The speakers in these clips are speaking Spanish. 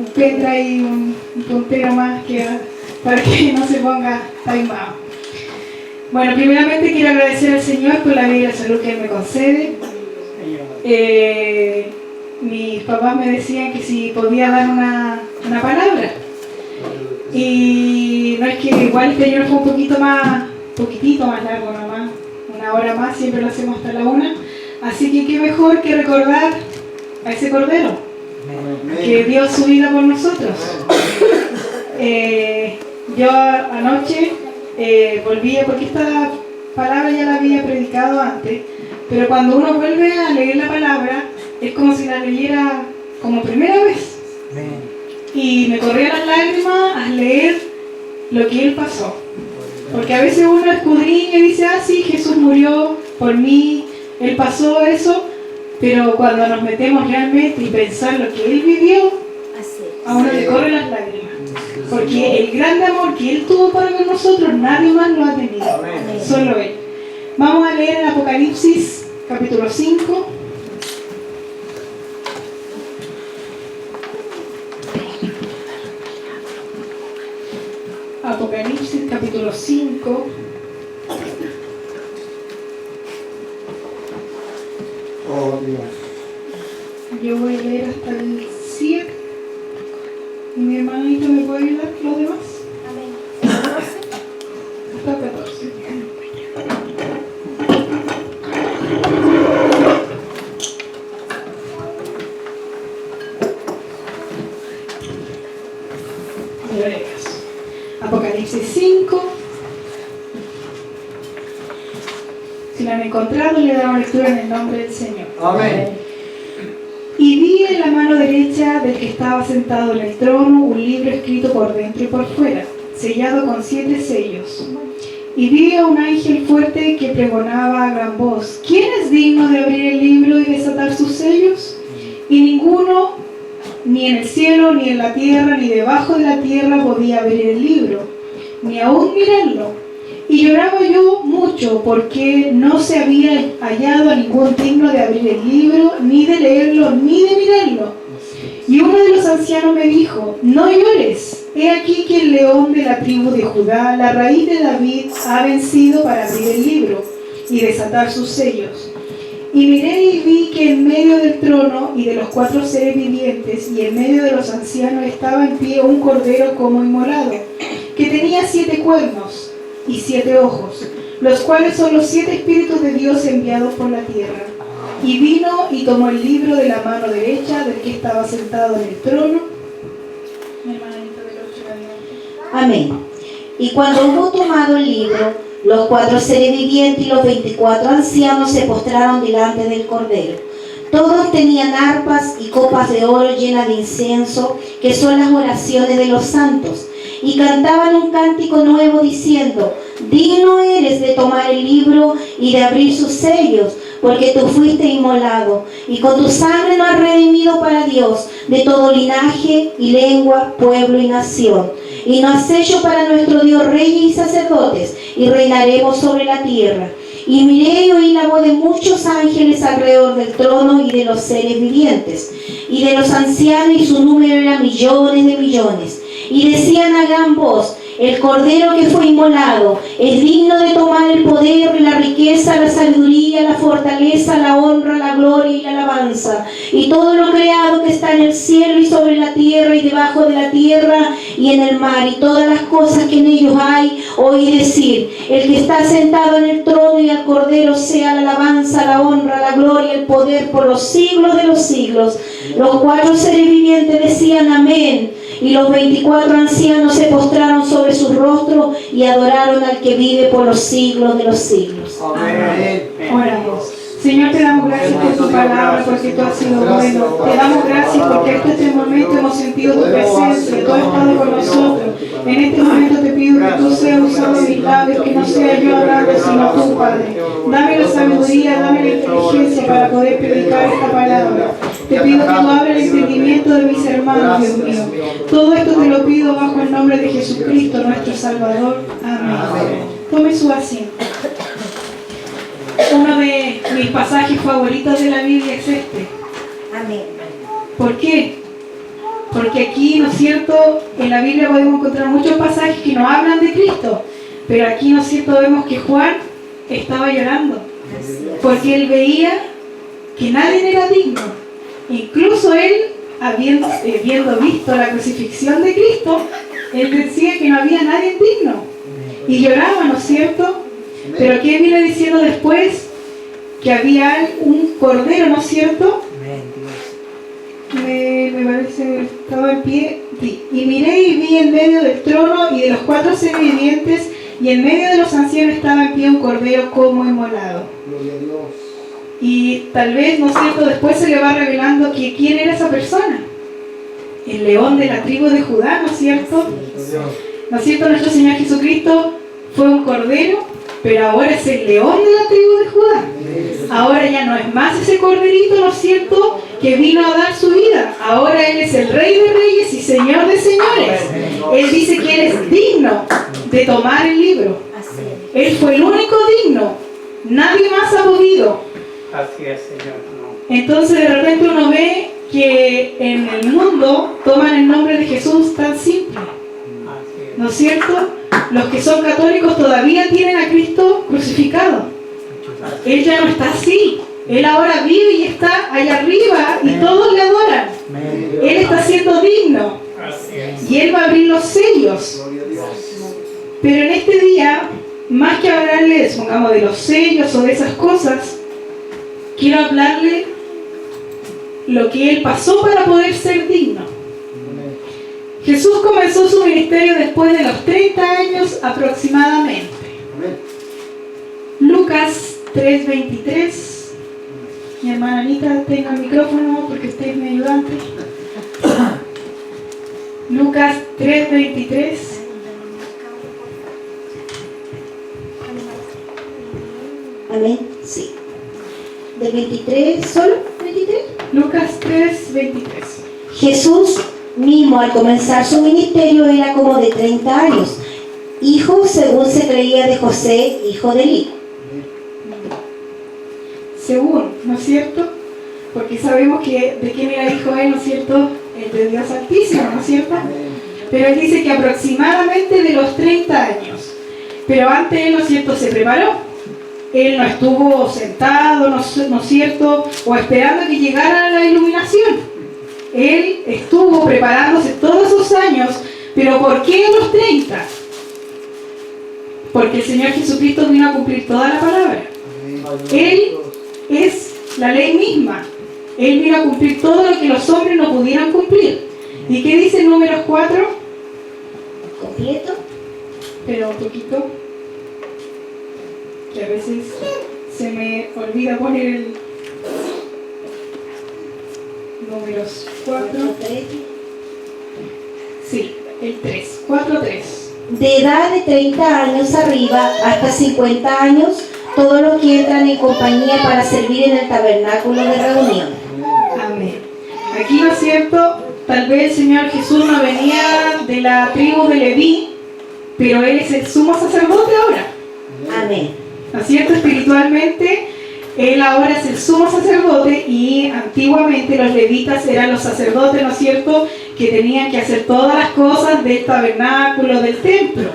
un pendrive y un puntero más para que no se ponga taimado. Bueno, primeramente quiero agradecer al Señor por la vida y la salud que Él me concede. Mis papás me decían que si podía dar una palabra. Y no es que igual este año fue un poquitito más largo nomás, 1 hora más, siempre lo hacemos hasta la 1. Así que qué mejor que recordar a ese Cordero que dio su vida por nosotros. Yo anoche volví, porque esta palabra ya la había predicado antes, pero cuando uno vuelve a leer la palabra es como si la leyera como primera vez. Y me corrían las lágrimas al leer lo que Él pasó. Porque a veces uno escudriña y dice, sí, Jesús murió por mí, Él pasó eso, pero cuando nos metemos realmente y pensar lo que Él vivió, a uno le corren las lágrimas. Porque el gran amor que Él tuvo para con nosotros, nadie más lo ha tenido, solo Él. Vamos a leer en Apocalipsis, capítulo 5. Apocalipsis, capítulo 5. Oh, Dios. Yo voy a leer hasta el 7. ¿Y mi hermanito me puede ayudar los demás? Amén. Hasta el 14. Apocalipsis 5. Si lo han encontrado, le damos lectura en el nombre del Señor. Amén. Y vi en la mano derecha del que estaba sentado en el trono un libro escrito por dentro y por fuera, sellado con 7 sellos. Y vi a un ángel fuerte que pregonaba a gran voz: ¿Quién es digno de abrir el libro y desatar sus sellos? Y ninguno, ni en el cielo, ni en la tierra, ni debajo de la tierra, podía abrir el libro, ni aún mirarlo. Y lloraba yo mucho, porque no se había hallado a ningún digno de abrir el libro, ni de leerlo, ni de mirarlo. Y uno de los ancianos me dijo: no llores, he aquí que el león de la tribu de Judá, la raíz de David, ha vencido para abrir el libro y desatar sus sellos. Y miré y vi que en medio del trono y de los 4 seres vivientes y en medio de los ancianos estaba en pie un cordero como inmolado, que tenía 7 cuernos y 7 ojos, los cuales son los 7 espíritus de Dios enviados por la tierra. Y vino y tomó el libro de la mano derecha del que estaba sentado en el trono. Mi hermanito del 8 adelante. Amén. Y cuando hubo tomado el libro, los 4 seres vivientes y los 24 ancianos se postraron delante del Cordero. Todos tenían arpas y copas de oro llenas de incienso, que son las oraciones de los santos, y cantaban un cántico nuevo diciendo: digno eres de tomar el libro y de abrir sus sellos, porque tú fuiste inmolado, y con tu sangre nos has redimido para Dios de todo linaje y lengua, pueblo y nación. Y nos has hecho para nuestro Dios reyes y sacerdotes, y reinaremos sobre la tierra. Y miré y oí la voz de muchos ángeles alrededor del trono y de los seres vivientes, y de los ancianos, y su número era millones de millones. Y decían a gran voz: el Cordero que fue inmolado es digno de tomar el poder, la riqueza, la sabiduría, la fortaleza, la honra, la gloria y la alabanza. Y todo lo creado que está en el cielo y sobre la tierra y debajo de la tierra y en el mar, y todas las cosas que en ellos hay, oí decir: el que está sentado en el trono y al Cordero sea la alabanza, la honra, la gloria, el poder por los siglos de los siglos. Los 4 seres vivientes decían: amén. Y los 24 ancianos se postraron sobre sus rostros y adoraron al que vive por los siglos de los siglos. Amén. Oramos. Señor, te damos gracias por tu palabra, porque tú has sido bueno. Te damos gracias porque hasta este momento hemos sentido tu presencia, tú has estado con nosotros. En este momento te pido que tú seas usando mis labios, que no sea yo hablando, sino tú, Padre. Dame la sabiduría, dame la inteligencia para poder predicar esta palabra. Te pido que tú abras el entendimiento de mis hermanos, Dios mío. Todo esto te lo pido bajo el nombre de Jesucristo, nuestro Salvador. Amén. Tome su asiento. Uno de mis pasajes favoritos de la Biblia es este. Amén. ¿Por qué? Porque aquí, ¿no es cierto?, en la Biblia podemos encontrar muchos pasajes que nos hablan de Cristo, pero aquí, ¿no es cierto?, vemos que Juan estaba llorando, porque él veía que nadie era digno. Incluso él, habiendo visto la crucifixión de Cristo, él decía que no había nadie digno, y lloraba, ¿no es cierto? Pero ¿qué viene diciendo después? Que había un cordero, ¿no es cierto? Me parece, estaba en pie. Sí. Y miré y vi en medio del trono y de los 4 seres vivientes, y en medio de los ancianos estaba en pie un cordero como inmolado. Gloria a Dios. Y tal vez, ¿no es cierto?, después se le va revelando que quién era esa persona. El león de la tribu de Judá, ¿no es cierto? ¿No es cierto? Nuestro Señor Jesucristo fue un cordero, pero ahora es el león de la tribu de Judá. Ahora ya no es más ese corderito, ¿no es cierto?, que vino a dar su vida. Ahora Él es el Rey de Reyes y Señor de Señores. Él dice que Él es digno de tomar el libro. Él fue el único digno. Nadie más ha podido. Así es, Señor. No. Entonces de repente uno ve que en el mundo toman el nombre de Jesús tan simple. Así es. ¿No es cierto? Los que son católicos todavía tienen a Cristo crucificado. Él ya no está así. Él ahora vive y está allá arriba y todos le adoran. Él está siendo digno. Así es. Y Él va a abrir los sellos. Gloria a Dios. Pero en este día, más que hablarle, supongamos, de los sellos o de esas cosas, quiero hablarle lo que Él pasó para poder ser digno. Jesús comenzó su ministerio después de los 30 años aproximadamente. Amén. Lucas 3:23. Mi hermana Anita, tenga el micrófono porque usted es mi ayudante. Lucas 3:23. Amén. Sí. ¿De 23 solo? ¿23? Lucas 3:23. Jesús mismo al comenzar su ministerio era como de 30 años, hijo según se creía de José, hijo de Eli. Según, ¿no es cierto? Porque sabemos que de quién era hijo él, ¿no es cierto? El de Dios Altísimo, ¿no es cierto? Pero él dice que aproximadamente de los 30 años. Pero antes él, ¿no es cierto?, se preparó. Él no estuvo sentado, ¿no es cierto?, o esperando que llegara la iluminación. Él estuvo preparándose todos esos años, pero ¿por qué en los 30? Porque el Señor Jesucristo vino a cumplir toda la palabra. Él es la ley misma. Él vino a cumplir todo lo que los hombres no pudieran cumplir. ¿Y qué dice el número 4? ¿Completo? Pero un poquito, que a veces se me olvida poner el números 4. Sí, el 3, 4-3. De edad de 30 años arriba hasta 50 años, todos los que entran en compañía para servir en el tabernáculo de reunión. Amén. Aquí, ¿no es cierto?, tal vez el Señor Jesús no venía de la tribu de Leví, pero Él es el sumo sacerdote ahora. Amén. ¿No es cierto? Espiritualmente, Él ahora es el sumo sacerdote, y antiguamente los levitas eran los sacerdotes, ¿no es cierto?, que tenían que hacer todas las cosas del tabernáculo, del templo.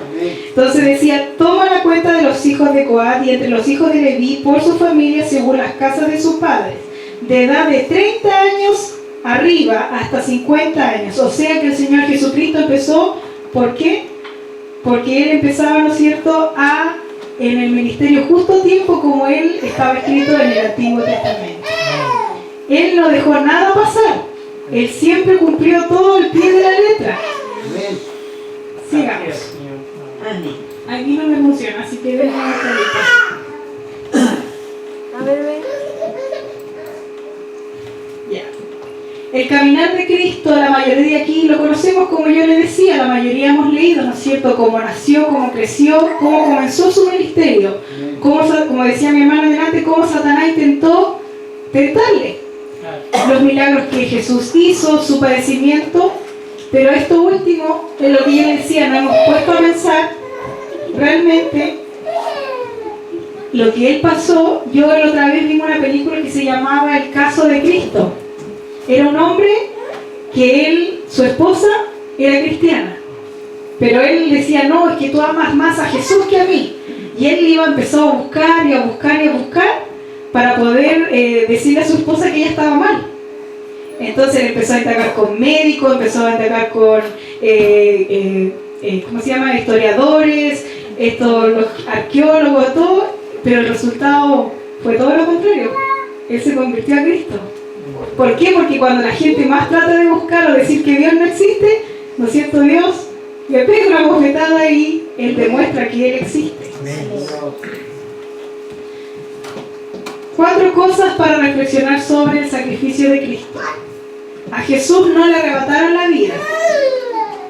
Entonces decía: toma la cuenta de los hijos de Coat y entre los hijos de Leví por su familia según las casas de sus padres, de edad de 30 años arriba hasta 50 años. O sea que el Señor Jesucristo empezó, ¿por qué? Porque Él empezaba, ¿no es cierto?, en el ministerio justo a tiempo como Él estaba escrito en el Antiguo Testamento. Él no dejó nada pasar. Él siempre cumplió todo al pie de la letra. Amén. Sigamos. Así es, Señor. Amén. Aquí no me funciona, así que déjame A ver, ven. Ya. El caminar de Cristo, la mayoría de aquí lo conocemos, como yo le decía, la mayoría hemos leído, ¿no es cierto?, cómo nació, cómo creció, cómo comenzó su ministerio, cómo, como decía mi hermana delante, cómo Satanás intentó tentarle, los milagros que Jesús hizo, su padecimiento. Pero esto último es lo que yo le decía, nos hemos puesto a pensar realmente lo que Él pasó. Yo la otra vez vi una película que se llamaba El caso de Cristo. Era un hombre que su esposa era cristiana. Pero él decía, no, es que tú amas más a Jesús que a mí. Y él empezó a buscar y a buscar y a buscar para poder decirle a su esposa que ella estaba mal. Entonces él empezó a indagar con médicos, empezó a indagar con, ¿cómo se llama?, historiadores, los arqueólogos, todo, pero el resultado fue todo lo contrario. Él se convirtió a Cristo. ¿Por qué? Porque cuando la gente más trata de buscar o decir que Dios no existe, ¿no es cierto? Dios le pega una bofetada y Él demuestra que Él existe. 4 cosas para reflexionar sobre el sacrificio de Cristo. A Jesús no le arrebataron la vida,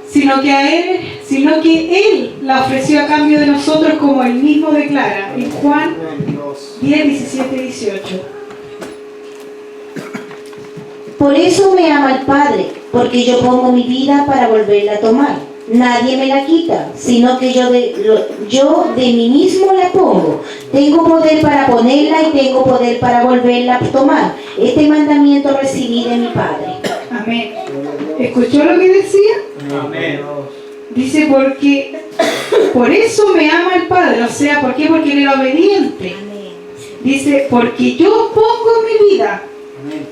sino que Él la ofreció a cambio de nosotros, como Él mismo declara en Juan 10, 17 y 18. Por eso me ama el Padre, porque yo pongo mi vida para volverla a tomar. Nadie me la quita, sino que yo de mí mismo la pongo. Tengo poder para ponerla y tengo poder para volverla a tomar. Este mandamiento recibí de mi Padre. Amén. ¿Escuchó lo que decía? Amén. Dice, porque por eso me ama el Padre. O sea, ¿por qué? Porque Él era obediente. Dice, porque yo pongo mi vida.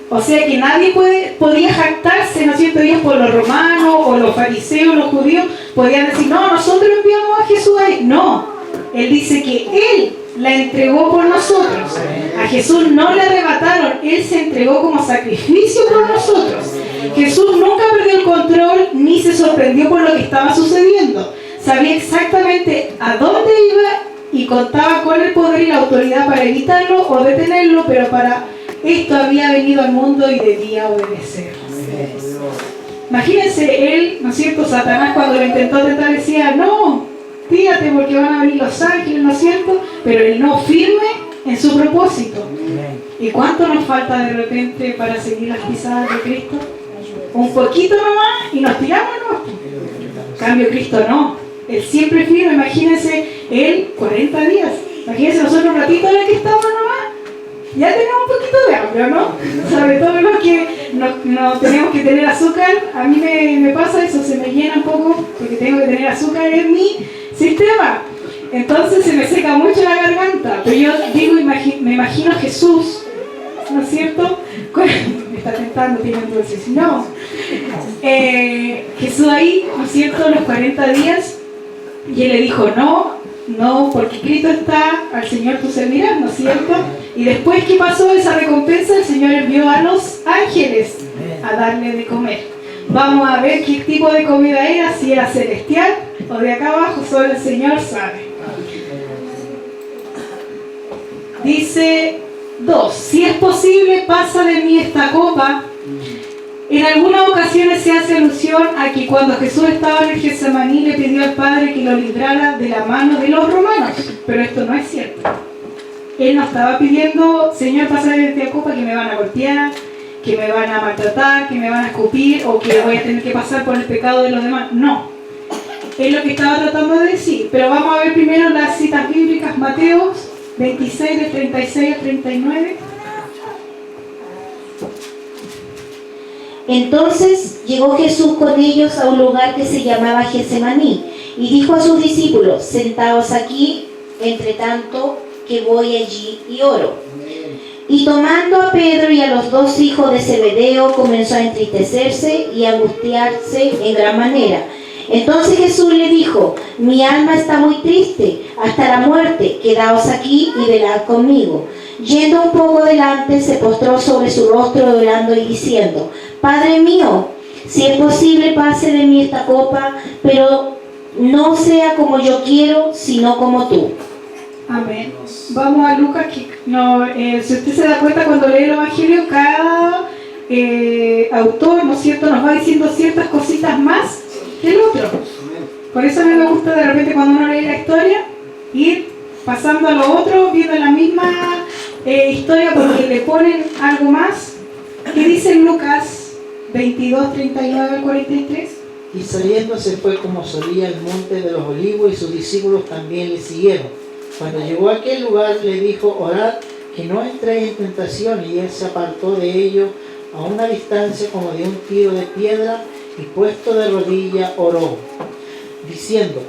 O sea que nadie podía jactarse, ¿no es cierto? Ellos, por los romanos o los fariseos, los judíos, podían decir, no, nosotros enviamos a Jesús ahí. No, Él dice que Él la entregó por nosotros. A Jesús no le arrebataron, Él se entregó como sacrificio por nosotros. Jesús nunca perdió el control ni se sorprendió por lo que estaba sucediendo. Sabía exactamente a dónde iba y contaba con el poder y la autoridad para evitarlo o detenerlo, pero para esto había venido al mundo y debía obedecer. Imagínense él, ¿no es cierto? Satanás, cuando lo intentó tentar, decía, no, tírate porque van a venir los ángeles, ¿no es cierto? Pero él no, firme en su propósito. ¿Y cuánto nos falta de repente para seguir las pisadas de Cristo? Un poquito nomás y nos tiramos, ¿no? Cambio Cristo no. Él siempre firme. Imagínense él 40 días. Imagínense nosotros un ratito en el que estamos nomás. Ya tenemos un poquito de hambre, ¿no? Sobre todo los que no tenemos que tener azúcar, a mí me pasa eso, se me llena un poco porque tengo que tener azúcar en mi sistema. Entonces se me seca mucho la garganta. Pero yo digo, me imagino a Jesús, ¿no es cierto? Me está tentando, tiene dulces. No. Jesús ahí, ¿no es cierto? Los 40 días, y él le dijo, no, porque Cristo está, al Señor tú servirás, ¿no es cierto? Y después que pasó esa recompensa, el Señor envió a los ángeles a darle de comer. Vamos a ver qué tipo de comida era, si era celestial o de acá abajo, solo el Señor sabe. Dice 2, si es posible, pasa de mí esta copa. En algunas ocasiones se hace alusión a que cuando Jesús estaba en el Getsemaní le pidió al Padre que lo librara de la mano de los romanos, pero esto no es cierto. Él no estaba pidiendo, Señor, pasa de esta copa que me van a golpear, que me van a maltratar, que me van a escupir o que voy a tener que pasar por el pecado de los demás. No, es lo que estaba tratando de decir. Pero vamos a ver primero las citas bíblicas. Mateo 26, del 36 al 39. Entonces llegó Jesús con ellos a un lugar que se llamaba Getsemaní y dijo a sus discípulos, sentaos aquí, entre tanto que voy allí y oro. Y tomando a Pedro y a los 2 hijos de Zebedeo, comenzó a entristecerse y a angustiarse en gran manera. Entonces Jesús le dijo, mi alma está muy triste hasta la muerte, quedaos aquí y velad conmigo. Yendo un poco adelante, se postró sobre su rostro orando y diciendo, Padre mío, si es posible pase de mí esta copa, pero no sea como yo quiero, sino como tú. Amén. Vamos a Lucas, que si usted se da cuenta cuando lee el Evangelio, cada autor, ¿no es cierto?, nos va diciendo ciertas cositas más que el otro. Por eso a mí me gusta de repente cuando uno lee la historia, ir pasando a lo otro, viendo la misma historia, porque le ponen algo más. ¿Qué dice en Lucas 22, 39 al 43? Y saliendo se fue como solía al monte de los olivos y sus discípulos también le siguieron. Cuando llegó a aquel lugar le dijo, orad que no entréis en tentación, y él se apartó de ellos a una distancia como de un tiro de piedra, y puesto de rodillas oró, diciendo: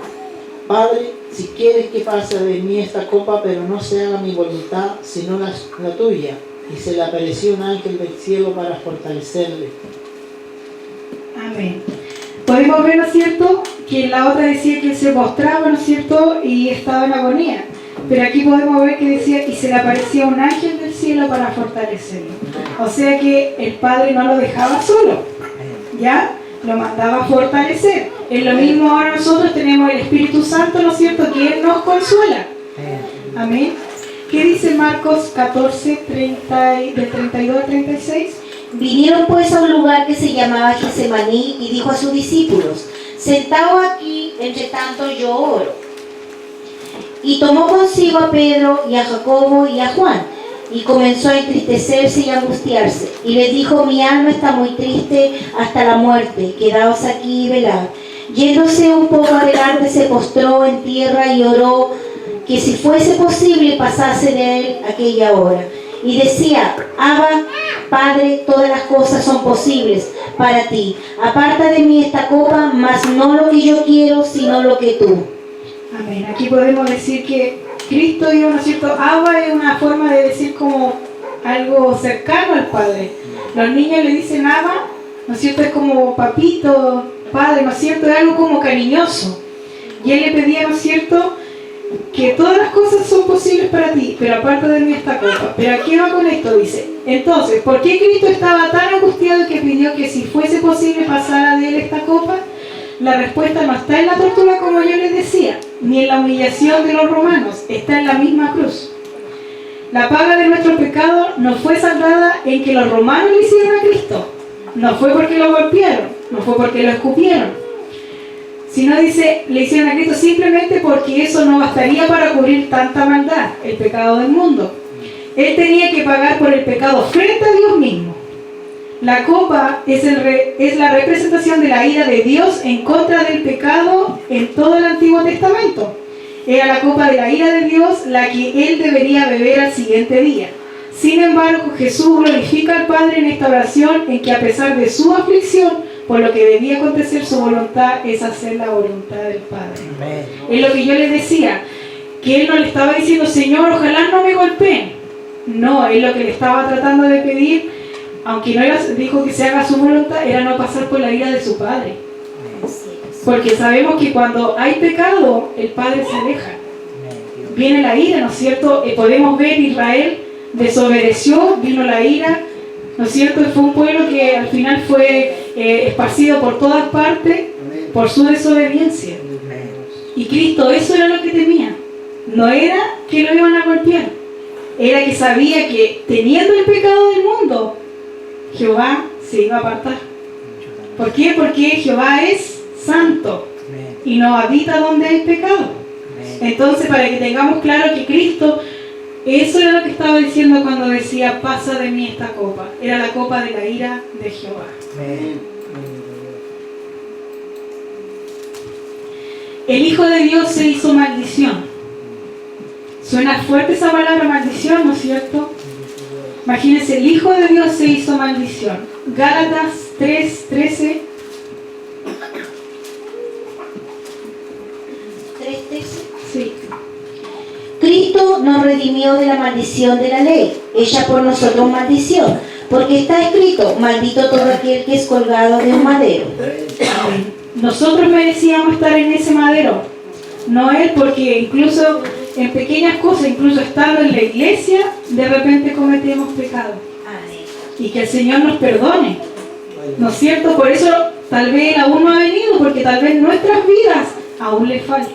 Padre, si quieres que pase de mí esta copa, pero no se haga mi voluntad, sino la tuya. Y se le apareció un ángel del cielo para fortalecerle. Amén. Podemos ver, ¿no es cierto?, que la otra decía que él se postraba, ¿no es cierto?, y estaba en agonía. Pero aquí podemos ver que decía, y se le aparecía un ángel del cielo para fortalecerlo. O sea que el Padre no lo dejaba solo, ¿ya? Lo mandaba a fortalecer. Es lo mismo ahora nosotros tenemos el Espíritu Santo, ¿no es cierto?, que Él nos consuela. Amén. ¿Qué dice Marcos 14, del 32 al 36? Vinieron pues a un lugar que se llamaba Getsemaní y dijo a sus discípulos: Sentaos aquí, entre tanto yo oro. Y tomó consigo a Pedro y a Jacobo y a Juan, y comenzó a entristecerse y a angustiarse. Y les dijo: Mi alma está muy triste hasta la muerte, quedaos aquí y velad. Yéndose un poco adelante, se postró en tierra y oró que si fuese posible pasase de él aquella hora. Y decía: Abba, Padre, todas las cosas son posibles para ti. Aparta de mí esta copa, mas no lo que yo quiero, sino lo que tú. Amén. Aquí podemos decir que Cristo dio, ¿no es cierto? Abba es una forma de decir como algo cercano al Padre. Los niños le dicen Abba, ¿no es cierto? Es como papito, padre, ¿no es cierto? Es algo como cariñoso. Y él le pedía, ¿no es cierto?, que todas las cosas son posibles para ti, pero aparte de mí esta copa. Pero aquí va con esto, dice. Entonces, ¿por qué Cristo estaba tan angustiado que pidió que si fuese posible pasara de él esta copa? La respuesta no está en la tortura, como yo les decía, ni en la humillación de los romanos, está en la misma cruz. La paga de nuestro pecado no fue saldada en que los romanos le hicieron a Cristo. No fue porque lo golpearon, no fue porque lo escupieron, sino dice, le hicieron a Cristo simplemente porque eso no bastaría para cubrir tanta maldad, el pecado del mundo. Él tenía que pagar por el pecado frente a Dios mismo. La copa es la representación de la ira de Dios en contra del pecado en todo el Antiguo Testamento. Era la copa de la ira de Dios la que él debería beber al siguiente día. Sin embargo, Jesús glorifica al Padre en esta oración, en que a pesar de su aflicción, por lo que debía acontecer, su voluntad es hacer la voluntad del Padre. Amén. Es lo que yo les decía, que él no le estaba diciendo: Señor, ojalá no me golpeen. No, él lo que le estaba tratando de pedir, aunque no dijo que se haga su voluntad, era no pasar por la ira de su Padre. Porque sabemos que cuando hay pecado, el Padre se aleja. Viene la ira, ¿no es cierto? Podemos ver Israel desobedeció, vino la ira, ¿no es cierto? Fue un pueblo que al final fue esparcido por todas partes por su desobediencia. Y Cristo, eso era lo que temía. No era que lo iban a golpear, era que sabía que teniendo el pecado del mundo, Jehová se iba a apartar. ¿Por qué? Porque Jehová es santo y no habita donde hay pecado. Entonces, para que tengamos claro que Cristo, eso era lo que estaba diciendo cuando decía: pasa de mí esta copa. Era la copa de la ira de Jehová. El Hijo de Dios se hizo maldición. Suena fuerte esa palabra, maldición, ¿no es cierto? Imagínense, el Hijo de Dios se hizo maldición. Gálatas 3:13. 3:13. Sí. Cristo nos redimió de la maldición de la ley, hecha por nosotros maldición, porque está escrito: maldito todo aquel que es colgado de un madero. Nosotros merecíamos estar en ese madero, no él, porque incluso en pequeñas cosas, incluso estando en la iglesia, de repente cometemos pecado. Y que el Señor nos perdone, ¿no es cierto? Por eso tal vez Él aún no ha venido, porque tal vez nuestras vidas aún le falta.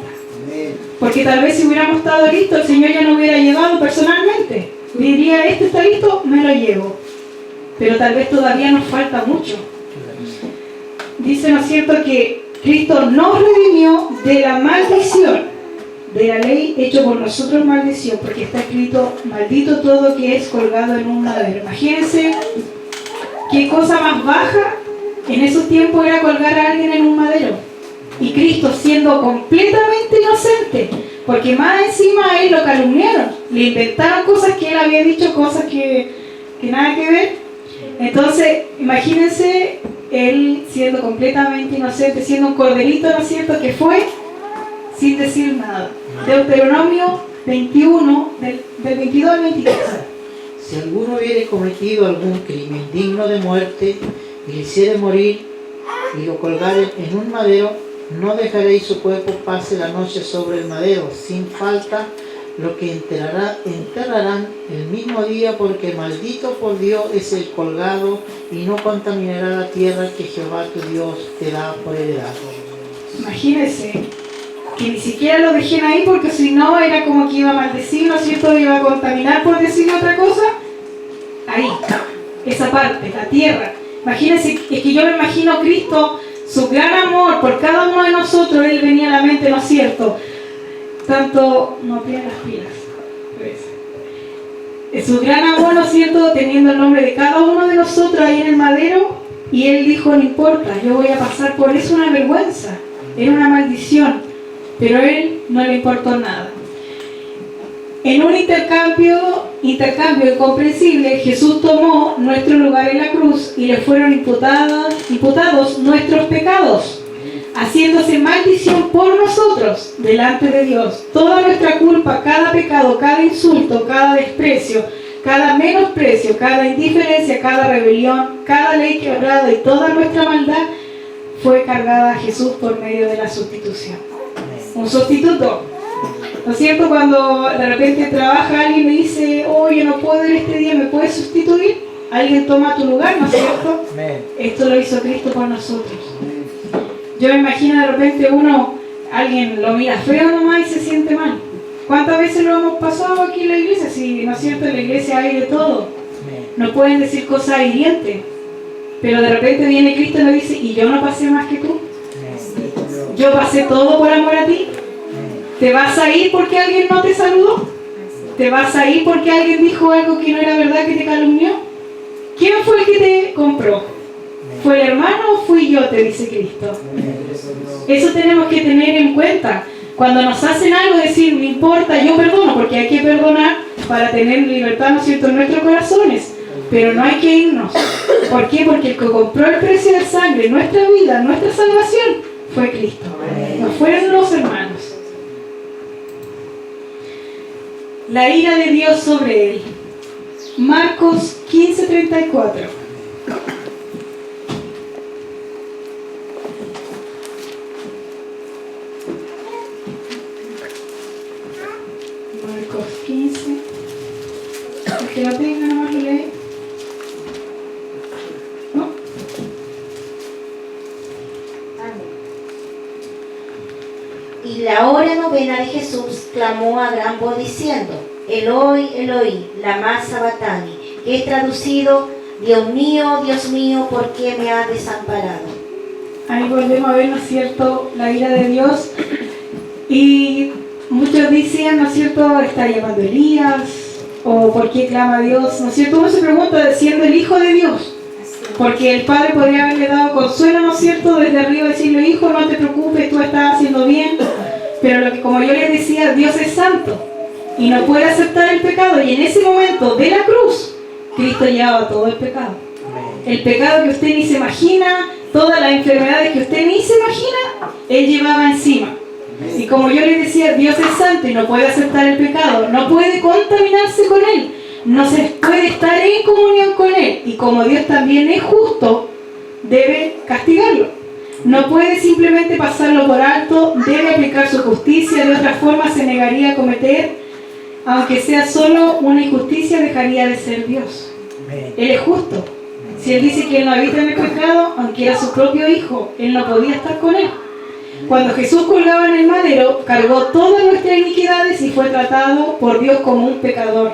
Porque tal vez si hubiéramos estado listos, el Señor ya no hubiera llegado personalmente. Diría: este está listo, me lo llevo. Pero tal vez todavía nos falta mucho. Dice, ¿no es cierto?, que Cristo nos redimió de la maldición de la ley, hecho por nosotros maldición, porque está escrito: maldito todo que es colgado en un madero. Imagínense qué cosa más baja en esos tiempos era colgar a alguien en un madero. Y Cristo, siendo completamente inocente, porque más encima a él lo calumniaron, le inventaron cosas que él había dicho, cosas que nada que ver. Entonces, imagínense él siendo completamente inocente, siendo un corderito, ¿no es cierto?, que fue sin decir nada. Deuteronomio 21, del 22 al 23. Si alguno hubiere cometido algún crimen digno de muerte y le hiciere morir y lo colgaren en un madero, no dejaréis su cuerpo pase la noche sobre el madero, sin falta lo que enterrarán el mismo día, porque maldito por Dios es el colgado, y no contaminará la tierra que Jehová tu Dios te da por heredad. Imagínense que ni siquiera lo dejen ahí, porque si no era como que iba a maldecir, ¿no es cierto?, iba a contaminar, por decir otra cosa. Ahí, esa parte, la tierra. Imagínense, es que yo me imagino a Cristo, su gran amor por cada uno de nosotros, él venía a la mente, ¿no es cierto? Tanto, no pierdan las pilas, pues. Su gran amor, ¿no es cierto?, teniendo el nombre de cada uno de nosotros ahí en el madero, y él dijo, no importa, yo voy a pasar por eso, una vergüenza, era una maldición, pero a él no le importó nada. En un intercambio incomprensible, Jesús tomó nuestro lugar en la cruz y le fueron imputados nuestros pecados, haciéndose maldición por nosotros delante de Dios. Toda nuestra culpa, cada pecado, cada insulto, cada desprecio, cada menosprecio, cada indiferencia, cada rebelión, cada ley quebrada y toda nuestra maldad fue cargada a Jesús por medio de la sustitución. Un sustituto. ¿No es cierto? Cuando de repente trabaja alguien y me dice, oh, yo no puedo ir este día, ¿me puedes sustituir? Alguien toma tu lugar, ¿no es cierto? Esto lo hizo Cristo por nosotros. Yo me imagino de repente alguien lo mira feo nomás y se siente mal. ¿Cuántas veces lo hemos pasado aquí en la iglesia? Sí, ¿no es cierto? En la iglesia hay de todo. No pueden decir cosas hirientes. Pero de repente viene Cristo y nos dice, ¿y yo no pasé más que tú? Yo pasé todo por amor a ti. ¿Te vas a ir porque alguien no te saludó? ¿Te vas a ir porque alguien dijo algo que no era verdad, que te calumnió? ¿Quién fue el que te compró? ¿Fue el hermano o fui yo? Te dice Cristo. Eso tenemos que tener en cuenta. Cuando nos hacen algo, decir, no importa, yo perdono, porque hay que perdonar para tener libertad, ¿no es cierto?, en nuestros corazones. Pero no hay que irnos. ¿Por qué? Porque el que compró el precio de sangre, nuestra vida, nuestra salvación, fue Cristo. No fueron los hermanos. La ira de Dios sobre él. Marcos 15:34. Marcos 15. El que lo tenga nomás lo lee. ¿No? Y la hora novena de Jesús clamó a gran voz diciendo, Eloi, Eloi, lama sabactani, que es traducido, Dios mío, ¿por qué me has desamparado? Ahí volvemos a ver, ¿no es cierto?, la ira de Dios. Y muchos dicen, ¿no es cierto?, está llamando Elías, o ¿por qué clama a Dios? ¿No es cierto? Uno se pregunta, siendo el Hijo de Dios, porque el Padre podría haberle dado consuelo, ¿no es cierto?, desde arriba decirle, hijo, no te preocupes, tú estás haciendo bien. Pero lo que, como yo les decía, Dios es santo y no puede aceptar el pecado, y en ese momento de la cruz Cristo llevaba todo el pecado. El pecado que usted ni se imagina, todas las enfermedades que usted ni se imagina, Él llevaba encima. Y como yo les decía, Dios es santo y no puede aceptar el pecado, no puede contaminarse con Él, no se puede estar en comunión con Él, y como Dios también es justo, debe castigarlo. No puede simplemente pasarlo por alto, debe aplicar su justicia, de otra forma se negaría a cometer, aunque sea solo una injusticia, dejaría de ser Dios. Él es justo. Si Él dice que Él no habita en el pecado, aunque era su propio Hijo, Él no podía estar con Él. Cuando Jesús colgaba en el madero, cargó todas nuestras iniquidades y fue tratado por Dios como un pecador.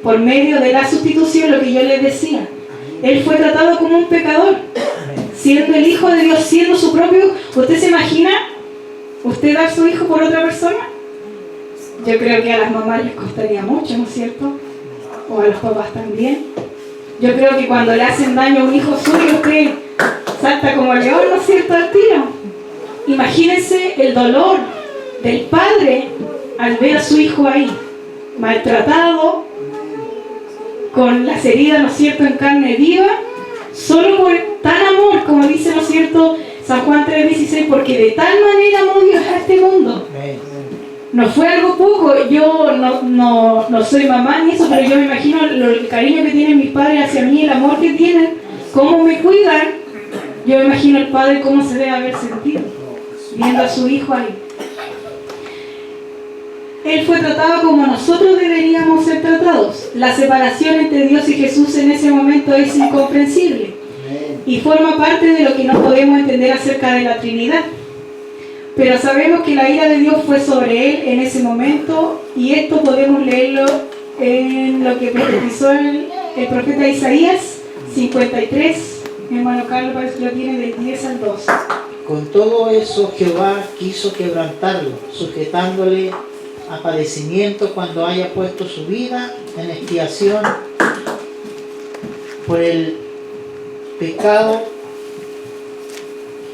Por medio de la sustitución, lo que yo les decía, Él fue tratado como un pecador. Siendo el Hijo de Dios, siendo su propio. ¿Usted se imagina usted dar su hijo por otra persona? Yo creo que a las mamás les costaría mucho, ¿no es cierto? O a los papás también. Yo creo que cuando le hacen daño a un hijo suyo, usted salta como león, ¿no es cierto?, al tiro. Imagínense el dolor del padre al ver a su hijo ahí, maltratado, con las heridas, ¿no es cierto?, en carne viva, solo por tan amor, como dice, ¿no es cierto?, San Juan 3:16, porque de tal manera amó Dios a este mundo. Amén. No fue algo poco, yo no soy mamá ni eso, pero yo me imagino el cariño que tienen mis padres hacia mí, el amor que tienen, cómo me cuidan. Yo me imagino el padre cómo se debe haber sentido, viendo a su hijo ahí. Él fue tratado como nosotros deberíamos ser tratados. La separación entre Dios y Jesús en ese momento es incomprensible y forma parte de lo que no podemos entender acerca de la Trinidad. Pero sabemos que la ira de Dios fue sobre él en ese momento, y esto podemos leerlo en lo que profetizó el profeta Isaías 53. Mi hermano Carlos parece que lo tiene del 10 al 12. Con todo eso Jehová quiso quebrantarlo, sujetándole a padecimiento cuando haya puesto su vida en expiación por el pecado.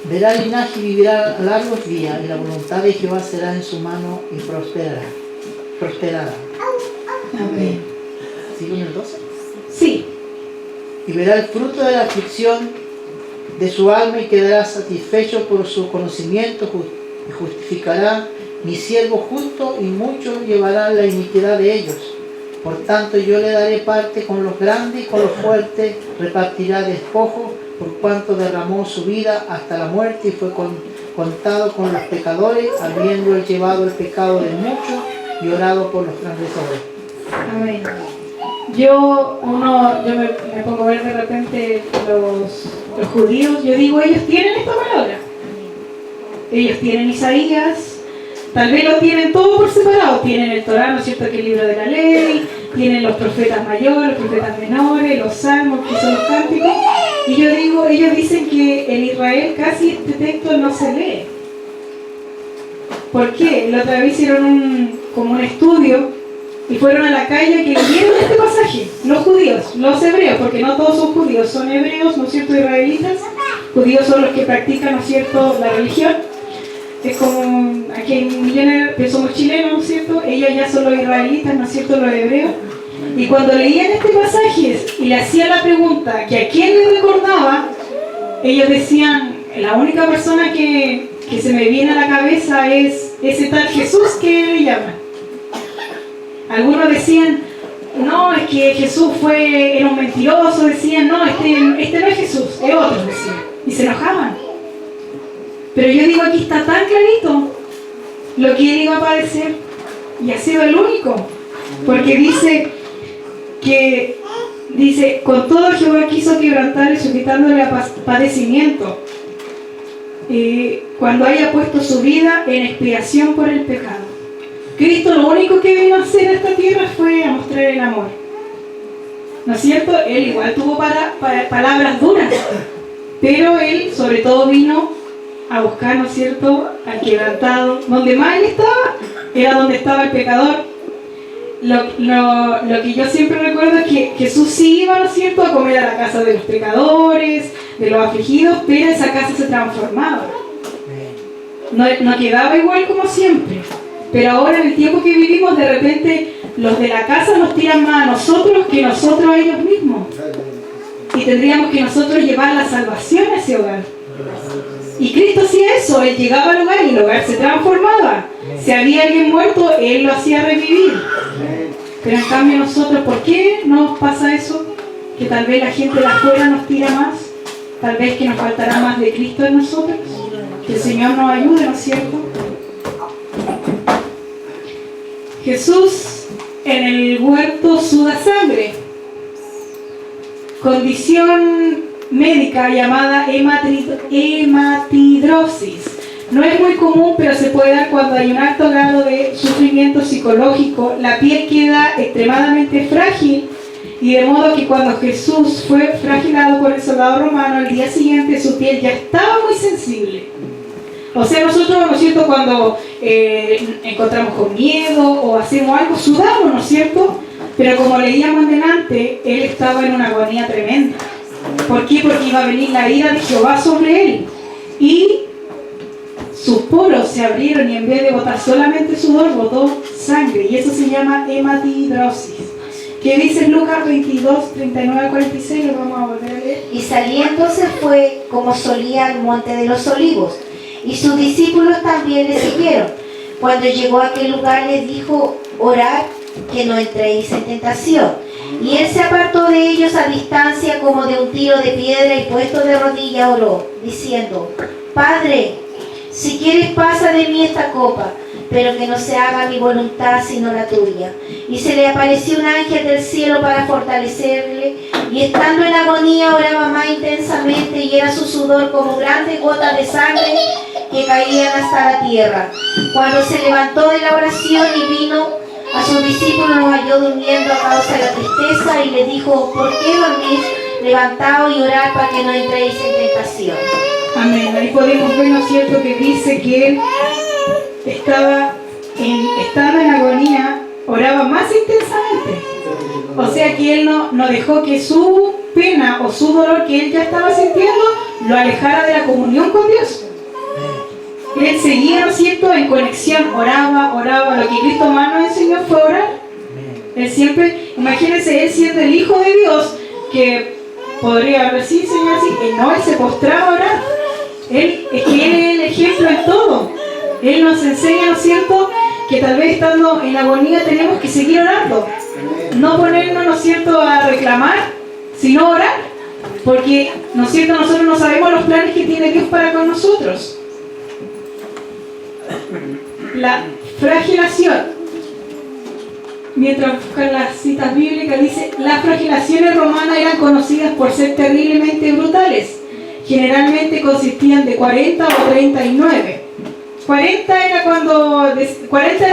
Verá linaje y vivirá largos días, y la voluntad de Jehová será en su mano y prosperará. Amén. ¿Sigo en el 12? Sí. Y verá el fruto de la aflicción de su alma y quedará satisfecho por su conocimiento y justificará mi siervo justo, y muchos llevarán la iniquidad de ellos. Por tanto yo le daré parte con los grandes y con los fuertes repartirá despojo, por cuanto derramó su vida hasta la muerte y fue contado con los pecadores, habiendo él llevado el pecado de muchos y orado por los transgresores. Amén. Yo me pongo a ver de repente los judíos, yo digo, ellos tienen esta palabra. Ellos tienen Isaías, tal vez lo tienen todo por separado, tienen el Torá, ¿no es cierto?, que es el libro de la ley, tienen los profetas mayores, los profetas menores, los salmos, que son los cánticos, y yo digo, ellos dicen que en Israel casi este texto no se lee. ¿Por qué? La otra vez hicieron como un estudio y fueron a la calle que leyeron este pasaje, los judíos, los hebreos, porque no todos son judíos, son hebreos, ¿no es cierto?, israelitas. Judíos son los que practican, ¿no es cierto?, la religión. Es como aquí hay millones que somos chilenos, ¿no es cierto?, ellos ya son los israelitas, ¿no es cierto?, los hebreos. Y cuando leían este pasaje y le hacían la pregunta que a quién le recordaba, ellos decían, la única persona que se me viene a la cabeza es ese tal Jesús que le llaman. Algunos decían, no, es que Jesús era un mentiroso, decían, no, este no es Jesús, es otro, decían. Y se enojaban. Pero yo digo, aquí está tan clarito lo que él iba a padecer, y ha sido el único, porque dice, con todo Jehová quiso quebrantarle, sujetándole a padecimiento, cuando haya puesto su vida en expiación por el pecado. Cristo lo único que vino a hacer a esta tierra fue a mostrar el amor, ¿no es cierto? Él igual tuvo palabras duras, pero él sobre todo vino a buscar, ¿no es cierto?, al quebrantado. Donde más él estaba, era donde estaba el pecador. Lo que yo siempre recuerdo es que Jesús sí iba, ¿no es cierto?, a comer a la casa de los pecadores, de los afligidos, pero esa casa se transformaba. No quedaba igual como siempre. Pero ahora, en el tiempo que vivimos, de repente los de la casa nos tiran más a nosotros que nosotros a ellos mismos. Y tendríamos que nosotros llevar la salvación a ese hogar. Y Cristo hacía eso, Él llegaba al hogar y el hogar se transformaba. Si había alguien muerto, Él lo hacía revivir. Pero en cambio nosotros, ¿por qué nos pasa eso? Que tal vez la gente de afuera nos tira más, tal vez que nos faltará más de Cristo en nosotros. Que el Señor nos ayude, ¿no es cierto? Jesús en el huerto suda sangre. Condición médica llamada hematidrosis. No es muy común, pero se puede dar cuando hay un alto grado de sufrimiento psicológico. La piel queda extremadamente frágil, y de modo que cuando Jesús fue flagilado por el soldado romano, al día siguiente su piel ya estaba muy sensible. O sea, nosotros, ¿no es cierto?, cuando encontramos con miedo o hacemos algo, sudamos, ¿no es cierto? Pero como leíamos delante, él estaba en una agonía tremenda. ¿Por qué? Porque iba a venir la ira de Jehová sobre él. Y sus poros se abrieron, y en vez de botar solamente sudor, botó sangre. Y eso se llama hematidrosis, ¿Qué dice Lucas 22, 39 al 46? Lo vamos a volver a leer. Y saliendo se fue como solía al monte de los olivos, y sus discípulos también le siguieron. Cuando llegó a aquel lugar les dijo: orad que no entréis en tentación. Y él se apartó de ellos a distancia como de un tiro de piedra, y puesto de rodillas oró, diciendo: Padre, si quieres pasa de mí esta copa, pero que no se haga mi voluntad sino la tuya. Y se le apareció un ángel del cielo para fortalecerle, y estando en agonía oraba más intensamente, y era su sudor como grandes gotas de sangre que caían hasta la tierra. Cuando se levantó de la oración y vino a sus discípulos, los halló durmiendo a causa de la tristeza, y les dijo: ¿por qué dormís? Levantaos y orad para que no entréis en tentación. Amén. Ahí podemos ver, ¿no es cierto?, que dice que él estando en agonía, oraba más intensamente. O sea que él no dejó que su pena o su dolor que él ya estaba sintiendo lo alejara de la comunión con Dios. Él seguía, ¿no es cierto?, en conexión, oraba. Lo que Cristo más nos enseñó fue orar. Él siempre, imagínense, él siendo el Hijo de Dios, que podría haber, sí, Señor, sí, él se postraba a orar. Él es el ejemplo en todo. Él nos enseña, ¿no es cierto?, que tal vez estando en agonía tenemos que seguir orando. No ponernos, ¿no es cierto?, a reclamar, sino orar. Porque, ¿no es cierto?, nosotros no sabemos los planes que tiene Dios para con nosotros. La flagelación. Mientras buscan las citas bíblicas, dice: las flagelaciones romanas eran conocidas por ser terriblemente brutales. Generalmente consistían de 40 o 39. 40 era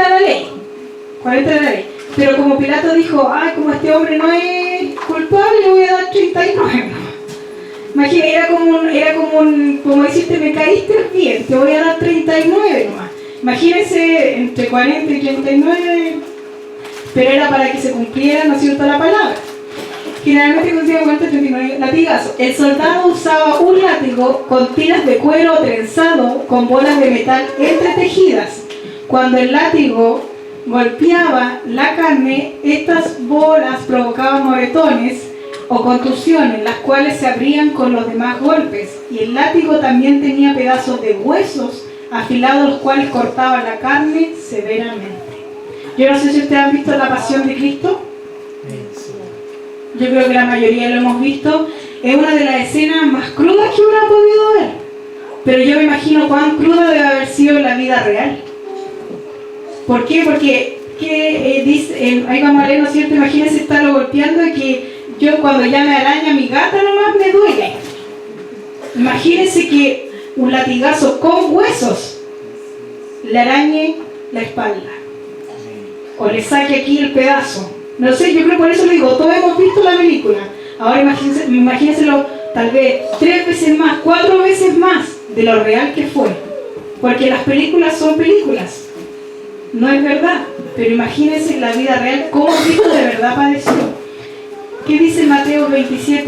la ley. 40 era la ley. Pero como Pilato dijo: como este hombre no es culpable, le voy a dar 39. Imagínate, era como decirte: me caíste bien, te voy a dar 39 nomás. Imagínense, entre 40 y 39, pero era para que se cumpliera, ¿no es cierto?, la palabra. Generalmente consistía en 40 y 39 latigazos. El soldado usaba un látigo con tiras de cuero trenzado con bolas de metal entretejidas. Cuando el látigo golpeaba la carne, estas bolas provocaban moretones o contusiones, las cuales se abrían con los demás golpes. Y el látigo también tenía pedazos de huesos afilados, los cuales cortaban la carne severamente. Yo no sé si ustedes han visto La Pasión de Cristo. Yo creo que la mayoría lo hemos visto. Es una de las escenas más crudas que uno ha podido ver. Pero yo me imagino cuán cruda debe haber sido la vida real. ¿Por qué? Porque dice, ahí vamos a leer, ¿no es cierto? Imagínense estarlo golpeando y que yo cuando ya me araña mi gata nomás me duele. Imagínense que un latigazo con huesos le arañe la espalda. O le saque aquí el pedazo. No sé, yo creo por eso le digo, todos hemos visto la película. Ahora imagínenselo tal vez 3 veces más, 4 veces más de lo real que fue. Porque las películas son películas. No es verdad. Pero imagínense la vida real, cómo Cristo de verdad padeció. ¿Qué dice Mateo 27?